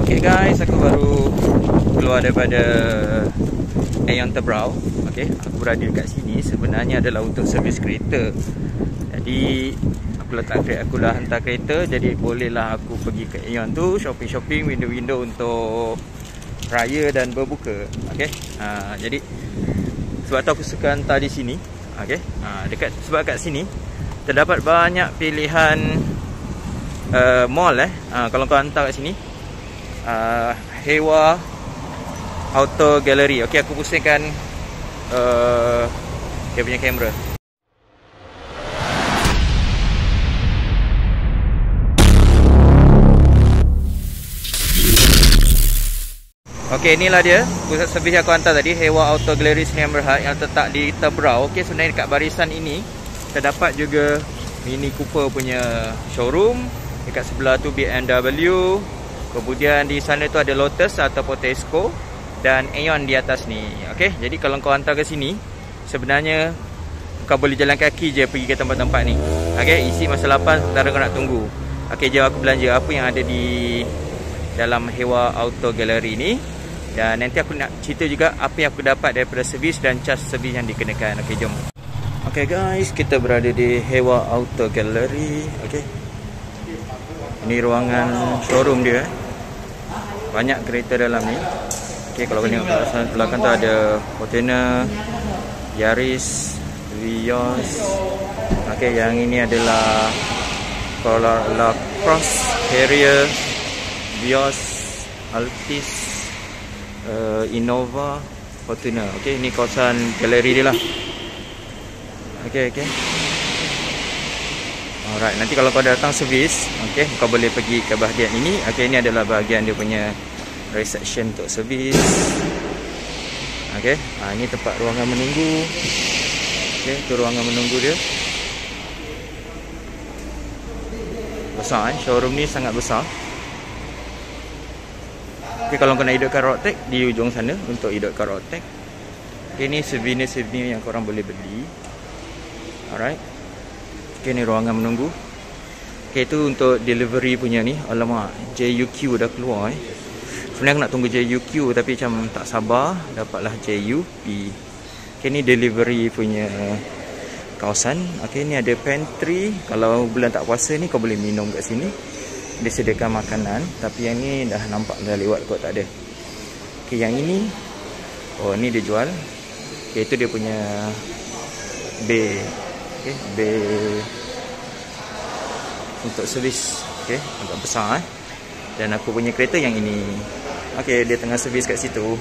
Okay guys, aku baru keluar daripada Aeon Tebrau. Okay, aku berada dekat sini sebenarnya adalah untuk servis kereta. Jadi aku dah hantar kereta, jadi bolehlah aku pergi ke Aeon tu, shopping-shopping, window-window untuk raya dan berbuka. Okay, jadi sebab tu aku suka hantar di sini. Okay, sebab kat sini terdapat banyak pilihan mall. Kalau kau hantar kat sini, Hewa Auto Gallery. Okey, aku pusingkan dia punya kamera. Okey, inilah dia pusat servis yang aku hantar tadi, Hewa Auto Gallery Sdn Bhd yang terletak di Tebrau. Okey, sebenarnya dekat barisan ini terdapat juga Mini Cooper punya showroom. Dekat sebelah tu BMW. Kemudian di sana tu ada Lotus ataupun Tesco dan Aeon di atas ni. Okey, jadi kalau kau hantar ke sini, sebenarnya kau boleh jalan kaki je pergi ke tempat-tempat ni. Okey, isi masa 8 sementara kau nak tunggu. Okey, jom aku belanja apa yang ada di dalam Hewa Auto Gallery ni. Dan nanti aku nak cerita juga apa yang aku dapat daripada servis dan cas servis yang dikenakan. Okey, jom. Okey guys, kita berada di Hewa Auto Gallery. Okey, ini ruangan showroom dia. Banyak kereta dalam ni. Okey, kalau kau tengok belakang tu ada Fortuner, Yaris, Vios. Okey, yang ini adalah Corolla Cross, Harrier, Vios, Altis, Innova, Fortuner. Okey, ini kawasan galeri dia lah. Okey. Alright, nanti kalau kau datang servis, okey, kau boleh pergi ke bahagian ini. Okey, ini adalah bahagian dia punya reception untuk servis. Okey, ini tempat ruangan menunggu. Okey, tu ruangan menunggu dia. Besar showroom ni sangat besar. Okey, kalau kau nak hidupkan Rotek di ujung sana untuk hidupkan Rotek. Okey, ni souvenir yang korang boleh beli. Alright. Okay, ni ruangan menunggu. Okay, tu untuk delivery punya ni. Alamak, JUQ dah keluar Sebenarnya aku nak tunggu JUQ tapi macam tak sabar dapatlah JUP. Okay, ni delivery punya kawasan. Okay, ni ada pantry. Kalau bulan tak puasa ni kau boleh minum kat sini. Dia sediakan makanan. Tapi yang ni dah nampak dah lewat kot, tak ada. Okay, yang ini, oh ni dia jual. Okay, itu dia punya bay. Okay, bay untuk servis. Okay, agak besar Dan aku punya kereta yang ini. Okay, dia tengah servis kat situ.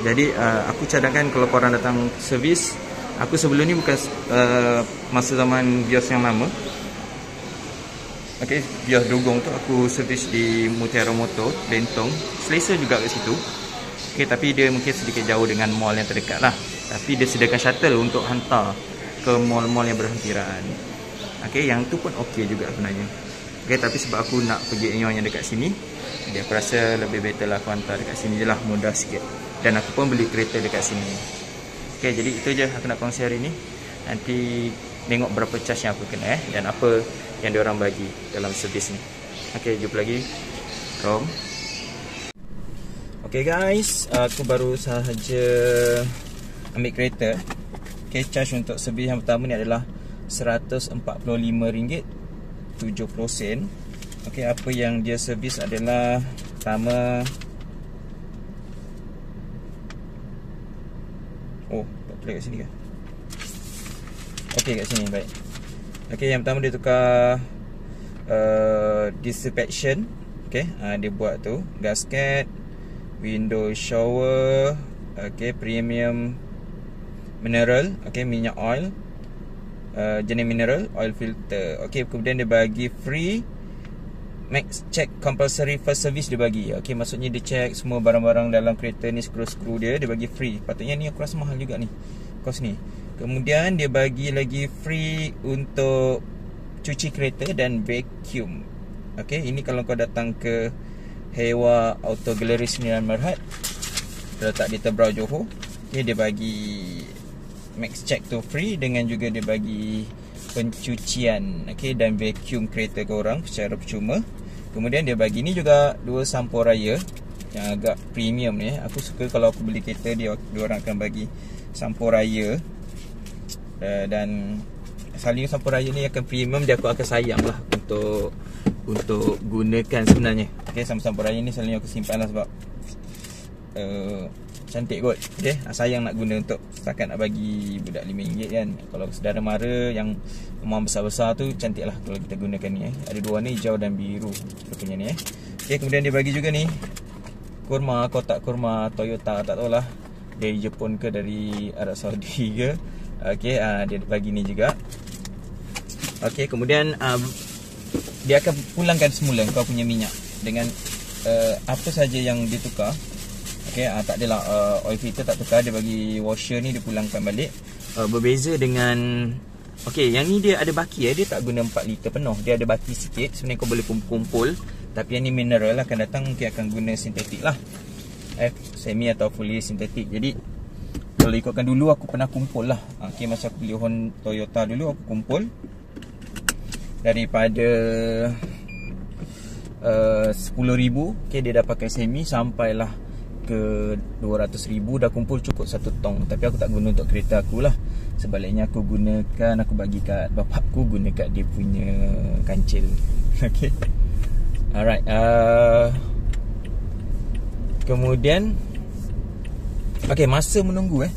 Jadi aku cadangkan kalau korang datang servis, aku sebelum ni bukan masa zaman Vios yang lama. Okay, Vios Dugong tu aku servis di Mutiara Motor, Bentong. Selesa juga kat situ. Okay, tapi dia mungkin sedikit jauh dengan mall yang terdekat lah. Tapi dia sediakan shuttle untuk hantar ke mall-mall yang berhampiran. Okey, yang tu pun okey juga sebenarnya. Okey, tapi sebab aku nak pergi Aeon yang dekat sini, jadi aku rasa lebih better lah aku hantar dekat sini je lah, mudah sikit. Dan aku pun beli kereta dekat sini. Okey, jadi itu je aku nak kongsi hari ni. Nanti tengok berapa charge yang aku kena dan apa yang diorang bagi dalam servis ni. Okey, jumpa lagi. Rom. Okey guys, aku baru sahaja ambil kereta. Okay, charge untuk servis yang pertama ni adalah RM145.70. Okay, apa yang dia servis adalah pertama, oh tak boleh kat sini ke? Okay, kat sini, baik. Okay, yang pertama dia tukar dissipation. Okay, dia buat tu gasket, window shower, okay, premium mineral, okay, minyak oil, jenis mineral, oil filter. Okay, kemudian dia bagi free max check compulsory first service dia bagi. Okay, maksudnya dia check semua barang-barang dalam kereta ni, skru-skru dia bagi free. Patutnya ni aku rasa mahal juga ni kos ni. Kemudian dia bagi lagi free untuk cuci kereta dan vacuum. Okay, ini kalau kau datang ke Hewa Auto Gallery Sdn Bhd, terletak di Tebrau, Johor. Okay, dia bagi max check tu free dengan juga dia bagi pencucian, okay, dan vacuum kereta korang secara percuma. Kemudian dia bagi ni juga 2 sampul raya yang agak premium ni. Aku suka kalau aku beli kereta dia orang akan bagi sampul raya. Dan selalu sampul raya ni akan premium, dia aku akan sayang lah untuk gunakan sebenarnya. Okay, sampul raya ni selalunya aku simpan lah sebab cantik kot. Okay, sayang nak guna untuk setakat nak bagi budak RM5 kan. Kalau saudara mara yang rumah besar-besar tu, cantik lah kalau kita gunakan ni. Ada 2 warna, hijau dan biru punya ni. Okay, kemudian dia bagi juga ni kurma, kotak kurma Toyota. Tak tahulah dari Jepun ke dari Arab Saudi ke. Okay, dia bagi ni juga. Okay, kemudian dia akan pulangkan semula kau punya minyak dengan apa saja yang dia tukar. Okay, tak adalah oil filter tak tukar, dia bagi washer ni dia pulangkan balik. Berbeza dengan okay, yang ni dia ada baki dia tak guna 4 liter penuh, dia ada baki sikit. Sebenarnya kau boleh kumpul, tapi yang ni mineral lah, akan datang mungkin akan guna sintetik lah, semi atau fully sintetik. Jadi kalau ikutkan dulu aku pernah kumpul lah. Okay, masa aku beli Honda Toyota dulu aku kumpul daripada 10,000, okay, dia dah pakai semi sampailah ke 200,000, dah kumpul cukup 1 tong. Tapi aku tak guna untuk kereta aku lah. Sebaliknya aku gunakan, aku bagi kat bapak aku, guna kat dia punya kancil. Okay, alright. Kemudian okay, masa menunggu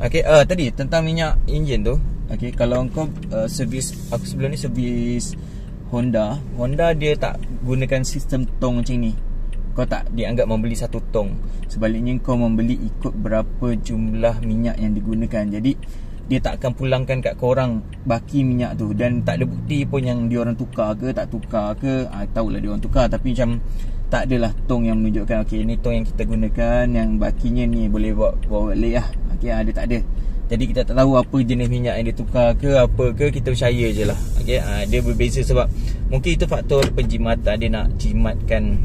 okay, tadi tentang minyak enjin tu. Okay, kalau kau servis, aku sebelum ni servis Honda dia tak gunakan sistem tong macam ni. Kau tak dianggap membeli 1 tong. Sebaliknya kau membeli ikut berapa jumlah minyak yang digunakan. Jadi dia tak akan pulangkan kat korang baki minyak tu. Dan tak ada bukti pun yang diorang tukar ke tak tukar ke. Tahulah diorang tukar, tapi macam tak adalah tong yang menunjukkan okay, ni tong yang kita gunakan, yang bakinya ni boleh bawa balik lah. Okay, dia tak ada. Jadi kita tak tahu apa jenis minyak yang dia tukar ke apa ke, kita percaya je lah. Okay, dia berbeza sebab mungkin itu faktor penjimatan. Dia nak jimatkan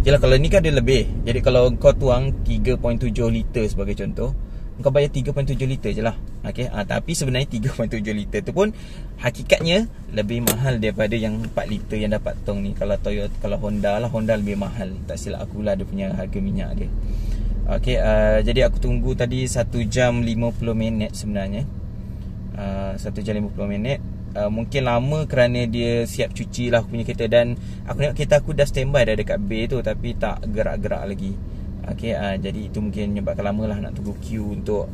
jelah, kalau ni kan dia lebih. Jadi kalau kau tuang 3.7 liter sebagai contoh, kau bayar 3.7 liter je lah. Okay, tapi sebenarnya 3.7 liter tu pun hakikatnya lebih mahal daripada yang 4 liter yang dapat tong ni. Kalau Toyota, kalau Honda lah, Honda lebih mahal. Tak silap aku lah dia punya harga minyak dia. Okay, jadi aku tunggu tadi 1 jam 50 minit sebenarnya. 1 jam 50 minit. Mungkin lama kerana dia siap cuci lah aku punya kereta. Dan aku tengok kereta aku dah standby dah dekat bay tu, tapi tak gerak-gerak lagi. Okay, jadi itu mungkin menyebabkan lama lah nak tunggu queue untuk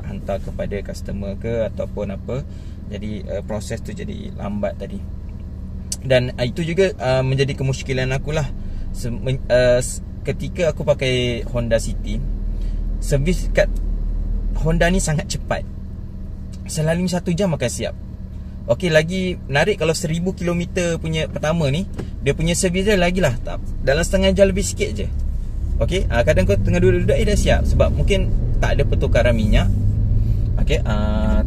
hantar kepada customer ke ataupun apa. Jadi proses tu jadi lambat tadi. Dan itu juga menjadi kemusykilan aku lah. Ketika aku pakai Honda City, servis kat Honda ni sangat cepat. Selalu 1 jam akan siap. Okey, lagi menarik kalau 1000 km punya pertama ni, dia punya servis dia lagi lah dalam setengah jam lebih sikit je. Okey, kadang kau tengah duduk-duduk dah siap. Sebab mungkin tak ada pertukaran minyak. Okey,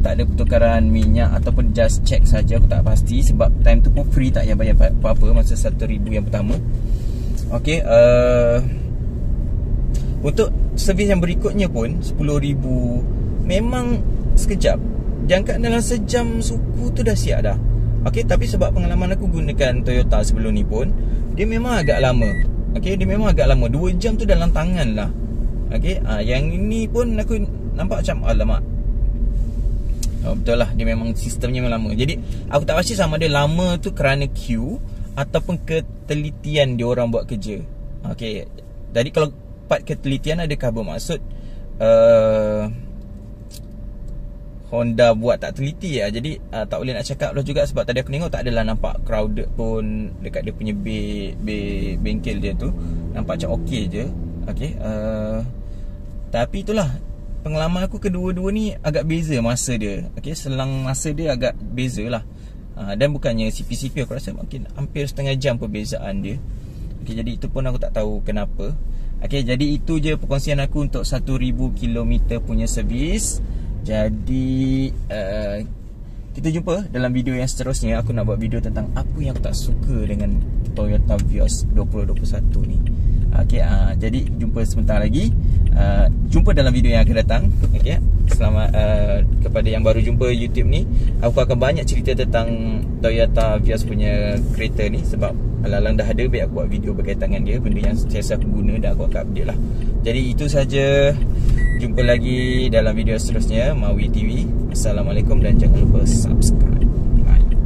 tak ada pertukaran minyak ataupun just check saja, aku tak pasti. Sebab time tu pun free, tak payah bayar apa-apa masa 1,000 yang pertama. Okey, untuk servis yang berikutnya pun 10,000 memang sekejap. Jangka dalam sejam suku tu dah siap dah. Okey, tapi sebab pengalaman aku gunakan Toyota sebelum ni pun, dia memang agak lama. Okey, dia memang agak lama. 2 jam tu dalam tangan lah. Okey, yang ini pun aku nampak macam alamak. Betul lah, dia memang sistemnya memang lama. Jadi aku tak pasti sama dia lama tu kerana queue ataupun ketelitian dia orang buat kerja. Okey, jadi kalau part ketelitian adakah bermaksud Honda buat tak teliti lah. Jadi tak boleh nak cakap lah juga. Sebab tadi aku tengok tak adalah nampak crowded pun dekat dia punya bengkel dia tu. Nampak macam okey je. Okay, tapi itulah, pengalaman aku kedua-dua ni agak beza masa dia. Okay, selang masa dia agak beza lah. Dan bukannya CP-CP, aku rasa mungkin hampir setengah jam perbezaan dia. Okay, jadi itu pun aku tak tahu kenapa. Okay, jadi itu je perkongsian aku untuk 1,000 km punya servis. Jadi kita jumpa dalam video yang seterusnya. Aku nak buat video tentang apa yang aku tak suka dengan Toyota Vios 2021 ni. Okey, jadi jumpa sebentar lagi. Jumpa dalam video yang akan datang. Okey, selamat kepada yang baru jumpa YouTube ni. Aku akan banyak cerita tentang Toyota Vios punya kereta ni, sebab alang-alang dah ada, baik aku buat video berkaitan dengan dia, benda yang sentiasa aku guna dan aku akan update lah. Jadi itu saja. Jumpa lagi dalam video seterusnya Mawi TV. Assalamualaikum dan jangan lupa subscribe. Bye.